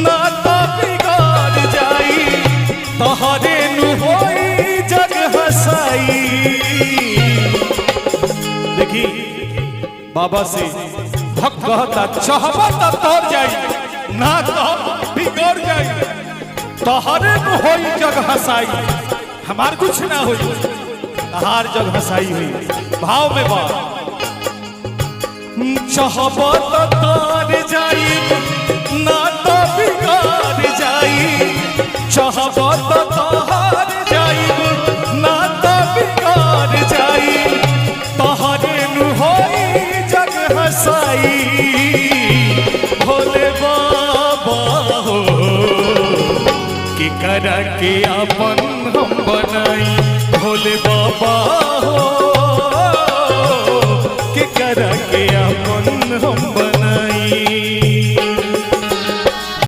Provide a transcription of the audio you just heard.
ना तो बिगाड़ जाई तोहरे नु होई जग हसाई। देखी बाबा से भक्त कहता चाहबा तो तोड़ जाई ना तो बिगड़ जाई तोहरे नु होई जग हसाई। हमार कुछ ना होई तहार जग हसाई हुई। भाव में बात चाहबा तो तोड़ जाई ना तो बिगड़ जाई चाहबा तो तोड़ जाई ना तो बिगड़ जाई तोहरे नु होई जग हसाई। भोले बाबा हो कि करा के अपन हम बनाई भोले बाबा हो कि करा के अपन हम